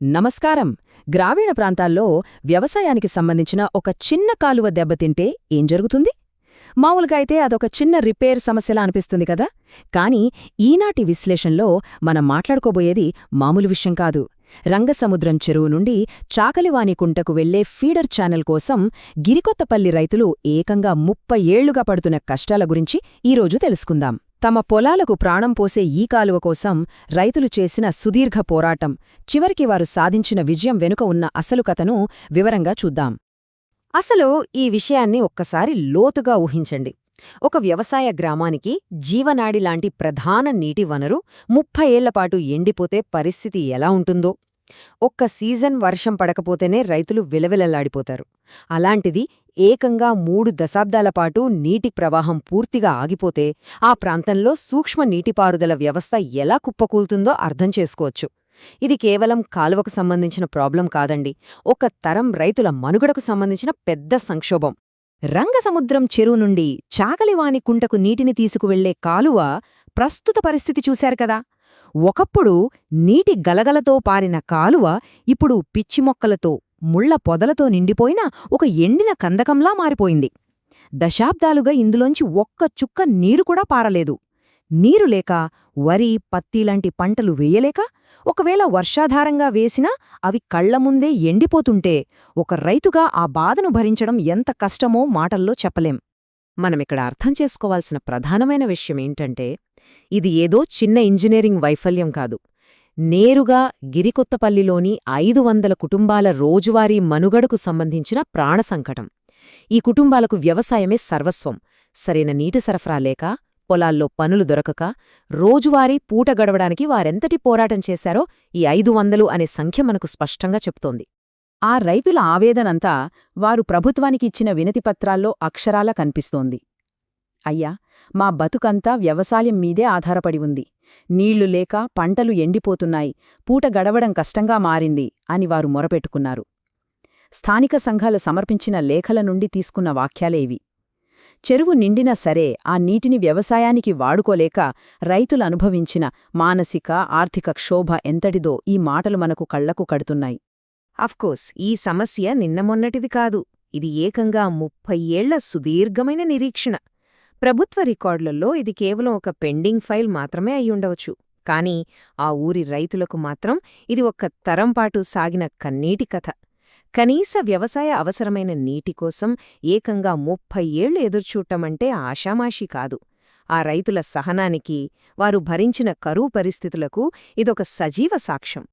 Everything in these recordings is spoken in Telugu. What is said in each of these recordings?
నమస్కారం. గ్రామీణ ప్రాంతాల్లో వ్యవసాయానికి సంబంధించిన ఒక చిన్న కాలువ దెబ్బతింటే ఏం జరుగుతుంది? మామూలుగా అయితే అదొక చిన్న రిపేర్ సమస్యలా అనిపిస్తుంది కదా. కాని ఈనాటి విశ్లేషణలో మనం మాట్లాడుకోబోయేది మామూలు విషయం కాదు. రంగసముద్రం చెరువు నుండి చాకలివానికుంటకు వెళ్లే ఫీడర్ ఛానల్ కోసం గిరికొత్తపల్లి రైతులు ఏకంగా 30 ఏళ్లుగా పడుతున్న కష్టాల గురించి ఈరోజు తెలుసుకుందాం. తమ పొలాలకు ప్రాణం పోసే ఈ కాలువ కోసం రైతులు చేసిన సుదీర్ఘ పోరాటం, చివరికి వారు సాధించిన విజయం వెనుక ఉన్న అసలు కథను వివరంగా చూద్దాం. అసలు ఈ విషయాన్ని ఒక్కసారి లోతుగా ఊహించండి. ఒక వ్యవసాయ గ్రామానికి జీవనాడి లాంటి ప్రధాన నీటి వనరు 30 ఏళ్లపాటు ఎండిపోతే పరిస్థితి ఎలా ఉంటుందో. ఒక్క సీజన్ వర్షం పడకపోతేనే రైతులు విలవిలలాడిపోతారు. అలాంటిది ఏకంగా 3 దశాబ్దాలపాటు నీటి ప్రవాహం పూర్తిగా ఆగిపోతే ఆ ప్రాంతంలో సూక్ష్మ నీటిపారుదల వ్యవస్థ ఎలా కుప్పకూలుతుందో అర్థం చేసుకోవచ్చు. ఇది కేవలం కాలువకు సంబంధించిన ప్రాబ్లం కాదండి, ఒక తరం రైతుల మనుగడకు సంబంధించిన పెద్ద సంక్షోభం. రంగసముద్రం చెరువు నుండి చాకలివానికుంటకు నీటిని తీసుకువెళ్లే కాలువ ప్రస్తుత పరిస్థితి చూశారు కదా. ఒకప్పుడు నీటి గలగలతో పారిన కాలువ ఇప్పుడు పిచ్చిమొక్కలతో, ముళ్ల పొదలతో నిండిపోయిన ఒక ఎండిన కందకంలా మారిపోయింది. దశాబ్దాలుగా ఇందులోంచి ఒక్క చుక్క నీరు కూడా పారలేదు. నీరు లేక వరి, పత్తిలాంటి పంటలు వేయలేక, ఒకవేళ వర్షాధారంగా వేసినా అవి కళ్లముందే ఎండిపోతుంటే ఒక రైతుగా ఆ బాధను భరించడం ఎంత కష్టమో మాటల్లో చెప్పలేం. మనమిక్కడ అర్థం చేసుకోవాల్సిన ప్రధానమైన విషయమేంటంటే, ఇది ఏదో చిన్న ఇంజనీరింగ్ వైఫల్యం కాదు. నేరుగా గిరికొత్తపల్లిలోని 500 కుటుంబాల రోజువారీ మనుగడకు సంబంధించిన ప్రాణసంకటం. ఈ కుటుంబాలకు వ్యవసాయమే సర్వస్వం. సరైన నీటి సరఫరా లేక, పొలాల్లో పనులు దొరకక, రోజువారీ పూట గడవడానికి వారెంతటి పోరాటం చేశారో ఈ 500 అనే సంఖ్య మనకు స్పష్టంగా చెప్తోంది. ఆ రైతుల ఆవేదనంతా వారు ప్రభుత్వానికి ఇచ్చిన వినతిపత్రాల్లో అక్షరాలా కనిపిస్తోంది. అయ్యా, మా బతుకంతా వ్యవసాయం మీదే ఆధారపడి ఉంది. నీళ్లు లేక పంటలు ఎండిపోతున్నాయి, పూట గడవడం కష్టంగా మారింది అని వారు మొరపెట్టుకున్నారు. స్థానిక సంఘాలు సమర్పించిన లేఖల నుండి తీసుకున్న వాక్యాలే ఇవి. చెరువు నిండినా సరే ఆ నీటిని వ్యవసాయానికి వాడుకోలేక రైతులు అనుభవించిన మానసిక, ఆర్థిక క్షోభ ఎంతటిదో ఈ మాటలు మనకు కళ్లకు కడుతున్నాయి. అఫ్కోర్స్, ఈ సమస్య నిన్నమొన్నటిది కాదు. ఇది ఏకంగా 30 ఏళ్ల సుదీర్ఘమైన నిరీక్షణ. ప్రభుత్వ రికార్డులలో ఇది కేవలం ఒక పెండింగ్ ఫైల్ మాత్రమే అయ్యుండవచ్చు. కానీ ఆ ఊరి రైతులకు మాత్రం ఇది ఒక్క తరంపాటు సాగిన కన్నీటి కథ. కనీస వ్యవసాయ అవసరమైన నీటి కోసం ఏకంగా 30 ఏళ్లు ఎదురుచూడటమంటే ఆషామాషీ కాదు. ఆ రైతుల సహనానికి, వారు భరించిన కరువు పరిస్థితులకు ఇదొక సజీవ సాక్ష్యం.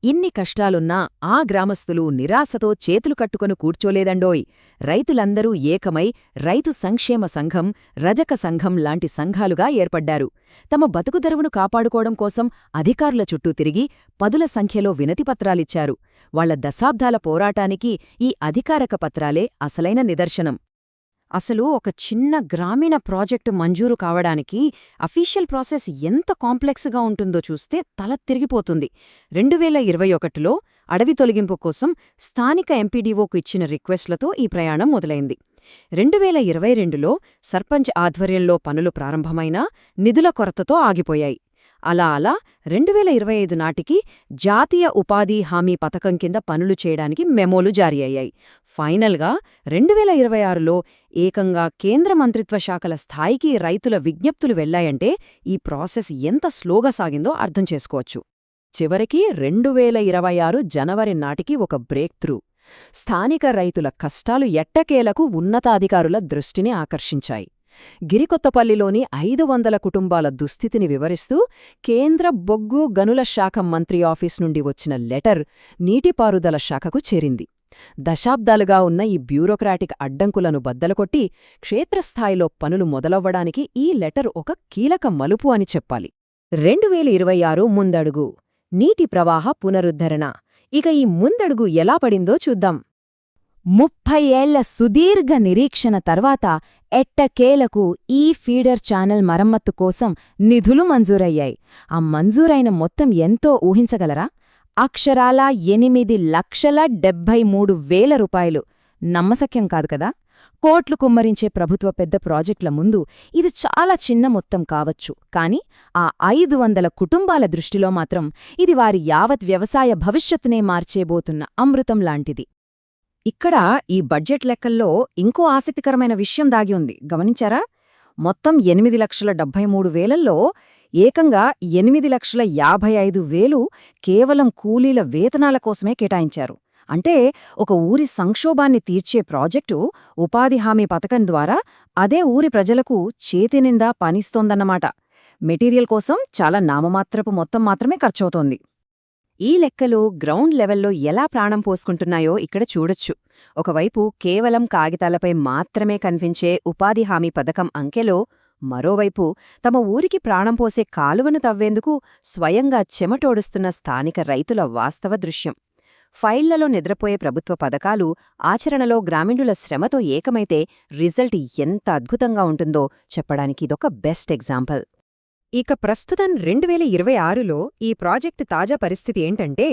ఇన్ని కష్టాలున్నా ఆ గ్రామస్తులు నిరాశతో చేతులు కట్టుకొని కూర్చోలేదండోయ్. రైతులందరూ ఏకమై రైతు సంక్షేమ సంఘం, రజక సంఘం లాంటి సంఘాలుగా ఏర్పడ్డారు. తమ బతుకుదెరువును కాపాడుకోవడం కోసం అధికారుల చుట్టూ తిరిగి 10ల సంఖ్యలో వినతిపత్రాలిచ్చారు. వాళ్ల దశాబ్దాల పోరాటానికి ఈ అధికారక పత్రాలే అసలైన నిదర్శనం. అసలు ఒక చిన్న గ్రామీణ ప్రాజెక్టు మంజూరు కావడానికి అఫీషియల్ ప్రాసెస్ ఎంత కాంప్లెక్స్గా ఉంటుందో చూస్తే తల తిరిగిపోతుంది. 2021లో అడవి తొలగింపు కోసం స్థానిక ఎంపీడీఓకు ఇచ్చిన రిక్వెస్ట్లతో ఈ ప్రయాణం మొదలైంది. 2022లో సర్పంచ్ ఆధ్వర్యంలో పనులు ప్రారంభమైనా నిధుల కొరతతో ఆగిపోయాయి. అలా 2025 నాటికి జాతీయ ఉపాధి హామీ పథకం కింద పనులు చేయడానికి మెమోలు జారీ అయ్యాయి. ఫైనల్గా 2026లో ఏకంగా కేంద్ర మంత్రిత్వ శాఖల స్థాయికి రైతుల విజ్ఞప్తులు వెళ్లాయంటే ఈ ప్రాసెస్ ఎంత స్లోగా సాగిందో అర్థం చేసుకోవచ్చు. చివరికి 2026 జనవరి నాటికి ఒక బ్రేక్ త్రూ. స్థానిక రైతుల కష్టాలు ఎట్టకేలకు ఉన్నతాధికారుల దృష్టిని ఆకర్షించాయి. గిరికొత్తపల్లిలోని 500 కుటుంబాల దుస్థితిని వివరిస్తూ కేంద్ర బొగ్గు గనుల శాఖ మంత్రి ఆఫీస్ నుండి వచ్చిన లెటర్ నీటిపారుదల శాఖకు చేరింది. దశాబ్దాలుగా ఉన్న ఈ బ్యూరోక్రాటిక్ అడ్డంకులను బద్దలుకొట్టి క్షేత్రస్థాయిలో పనులు మొదలవ్వడానికి ఈ లెటర్ ఒక కీలక మలుపు అని చెప్పాలి. 2026 ముందడుగు, నీటి ప్రవాహ పునరుద్ధరణ. ఇక ఈ ముందడుగు ఎలా పడిందో చూద్దాం. 30 ఏళ్ల సుదీర్ఘ నిరీక్షణ తర్వాత ఎట్టకేలకు ఈ ఫీడర్ ఛానల్ మరమ్మత్తు కోసం నిధులు మంజూరయ్యాయి. ఆ మంజూరైన మొత్తం ఎంతో ఊహించగలరా? అక్షరాలా 8,73,000 రూపాయలు. నమ్మశక్యం కాదు కదా. కోట్లు కుమ్మరించే ప్రభుత్వ పెద్ద ప్రాజెక్టుల ముందు ఇది చాలా చిన్న మొత్తం కావచ్చు, కాని ఆ 500 కుటుంబాల దృష్టిలో మాత్రం ఇది వారి యావత్ వ్యవసాయ భవిష్యత్తునే మార్చేబోతున్న అమృతం లాంటిది. ఇక్కడ ఈ బడ్జెట్ లెక్కల్లో ఇంకో ఆసక్తికరమైన విషయం దాగి ఉంది, గమనించారా? మొత్తం 8,73,000లో ఏకంగా 8,55,000 కేవలం కూలీల వేతనాల కోసమే కేటాయించారు. అంటే ఒక ఊరి సంక్షోభాన్ని తీర్చే ప్రాజెక్టు ఉపాధి హామీ పథకం ద్వారా అదే ఊరి ప్రజలకు చేతినిండా పనిస్తోందన్నమాట. మెటీరియల్ కోసం చాలా నామమాత్రపు మొత్తం మాత్రమే ఖర్చవుతోంది. ఈ లెక్కలు గ్రౌండ్ లెవెల్లో ఎలా ప్రాణం పోసుకుంటున్నాయో ఇక్కడ చూడొచ్చు. ఒకవైపు కేవలం కాగితాలపై మాత్రమే కనిపించే ఉపాధి హామీ పథకం అంకెలో, మరోవైపు తమ ఊరికి ప్రాణం పోసే కాలువను తవ్వేందుకు స్వయంగా చెమటోడుస్తున్న స్థానిక రైతుల వాస్తవ దృశ్యం. ఫైళ్లలో నిద్రపోయే ప్రభుత్వ పథకాలు ఆచరణలో గ్రామీణుల శ్రమతో ఏకమైతే రిజల్ట్ ఎంత అద్భుతంగా ఉంటుందో చెప్పడానికి ఇదొక బెస్ట్ ఎగ్జాంపుల్. ఇక ప్రస్తుతం 2026లో ఈ ప్రాజెక్టు తాజా పరిస్థితి ఏంటంటే,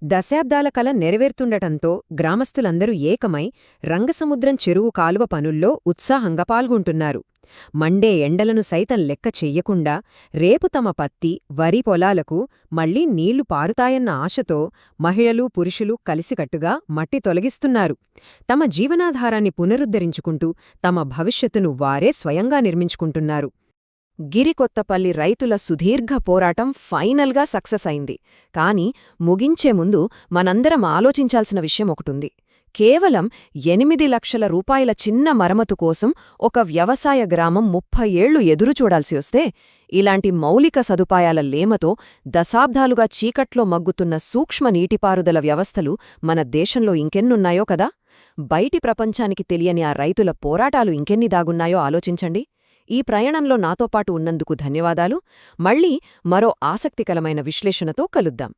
దశాబ్దాల కల నెరవేరుతుండటంతో గ్రామస్తులందరూ ఏకమై రంగసముద్రం చెరువు కాలువ పనుల్లో ఉత్సాహంగా పాల్గొంటున్నారు. మండే ఎండలను సైతం లెక్క చెయ్యకుండా రేపు తమ పత్తి, వరి పొలాలకు మళ్లీ నీళ్లు పారుతాయన్న ఆశతో మహిళలు, పురుషులు కలిసికట్టుగా మట్టి తొలగిస్తున్నారు. తమ జీవనాధారాన్ని పునరుద్ధరించుకుంటూ తమ భవిష్యత్తును వారే స్వయంగా నిర్మించుకుంటున్నారు. గిరికొత్తపల్లి రైతుల సుదీర్ఘ పోరాటం ఫైనల్గా సక్సెస్ అయింది. కాని ముగించే ముందు మనందరం ఆలోచించాల్సిన విషయం ఒకటుంది. కేవలం 8 లక్షల రూపాయల చిన్న మరమ్మతు కోసం ఒక వ్యవసాయ గ్రామం 30 ఏళ్లు ఎదురుచూడాల్సి వస్తే, ఇలాంటి మౌలిక సదుపాయాల లేమతో దశాబ్దాలుగా చీకట్లో మగ్గుతున్న సూక్ష్మ నీటిపారుదల వ్యవస్థలు మన దేశంలో ఇంకెన్నున్నాయో కదా. బయటి ప్రపంచానికి తెలియని ఆ రైతుల పోరాటాలు ఇంకెన్ని దాగున్నాయో ఆలోచించండి. ఈ ప్రయాణంలో నాతో పాటు ఉన్నందుకు ధన్యవాదాలు. మళ్ళీ మరో ఆసక్తికరమైన విశ్లేషణతో కలుద్దాం.